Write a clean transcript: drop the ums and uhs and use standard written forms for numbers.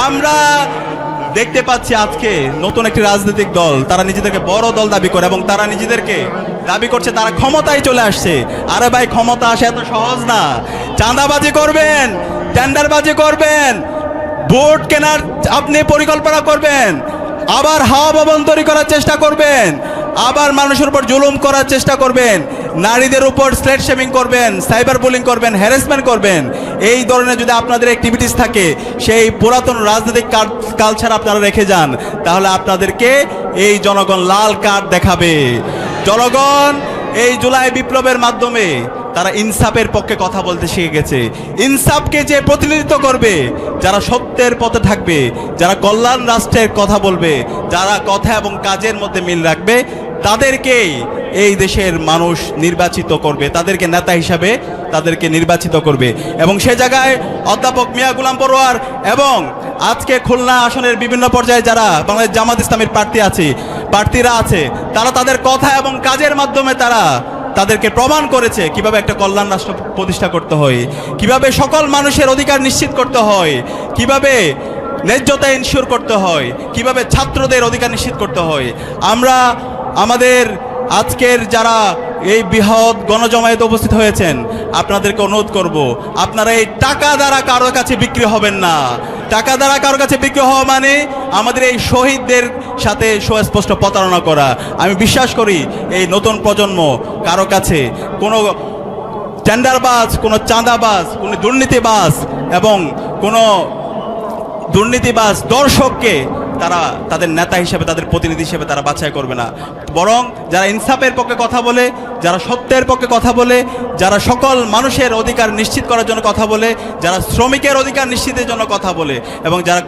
আমরা দেখতে পাচ্ছি আজকে নতুন একটি রাজনৈতিক দল, তারা নিজেদেরকে বড় দল দাবি করে এবং তারা নিজেদেরকে দাবি করছে তারা ক্ষমতায় চলে আসছে। আরে ভাই, ক্ষমতা আসা এত সহজ না। চাঁদাবাজি করবেন, টেন্ডারবাজি করবেন, ভোট কেনার আপনি পরিকল্পনা করবেন, আবার হাওয়া ভবন তৈরি করার চেষ্টা করবেন, আবার মানুষের উপর জুলুম করার চেষ্টা করবেন, নারীদের উপর স্লেট শেমিং করবেন, সাইবার বুলিং করবেন, হ্যারাসমেন্ট করবেন। এই ধরনের যদি আপনাদের অ্যাক্টিভিটিস থাকে, সেই পুরাতন রাজনৈতিক কালচার আপনারা রেখে যান, তাহলে আপনাদেরকে এই জনগণ লাল কার্ড দেখাবে। জনগণ এই জুলাই বিপ্লবের মাধ্যমে তারা ইনসাফের পক্ষে কথা বলতে শিখে গেছে। ইনসাফকে যে প্রতিনিধিত্ব করবে, যারা সত্যের পথে থাকবে, যারা কল্যাণ রাষ্ট্রের কথা বলবে, যারা কথা এবং কাজের মধ্যে মিল রাখবে, তাদেরকেই এই দেশের মানুষ নির্বাচিত করবে, তাদেরকে নেতা হিসাবে তাদেরকে নির্বাচিত করবে। এবং সে জায়গায় অধ্যাপক মিয়া গোলাম পরোয়ার এবং আজকে খুলনা আসনের বিভিন্ন পর্যায়ে যারা বাংলাদেশ জামাত ইসলামের প্রার্থীরা আছে, তারা তাদের কথা এবং কাজের মাধ্যমে তাদেরকে প্রমাণ করেছে কিভাবে একটা কল্যাণ রাষ্ট্র প্রতিষ্ঠা করতে হয়, কিভাবে সকল মানুষের অধিকার নিশ্চিত করতে হয়, কিভাবে ন্যায্যতা ইনশিওর করতে হয়, কিভাবে ছাত্রদের অধিকার নিশ্চিত করতে হয়। আমরা আমাদের আজকের যারা এই বৃহৎ গণজমায়েতে উপস্থিত হয়েছেন, আপনাদেরকে অনুরোধ করব, আপনারা এই টাকা দ্বারা কারোর কাছে বিক্রি হবেন না। টাকা দ্বারা কারোর কাছে বিক্রি হওয়া মানে আমাদের এই শহীদদের সাথে সুস্পষ্ট প্রতারণা করা। আমি বিশ্বাস করি এই নতুন প্রজন্ম কারো কাছে কোনো টেন্ডারবাজ, কোনো চাঁদাবাজ, কোনো দুর্নীতিবাজ এবং কোনো দুর্নীতিবাজ দর্শককে তারা তাদের নেতা হিসেবে, তাদের প্রতিনিধি হিসেবে তারা বাছাই করবে না। বরং যারা ইনসাফের পক্ষে কথা বলে, যারা সত্যের পক্ষে কথা বলে, যারা সকল মানুষের অধিকার নিশ্চিত করার জন্য কথা বলে, যারা শ্রমিকের অধিকার নিশ্চিতের জন্য কথা বলে এবং যারা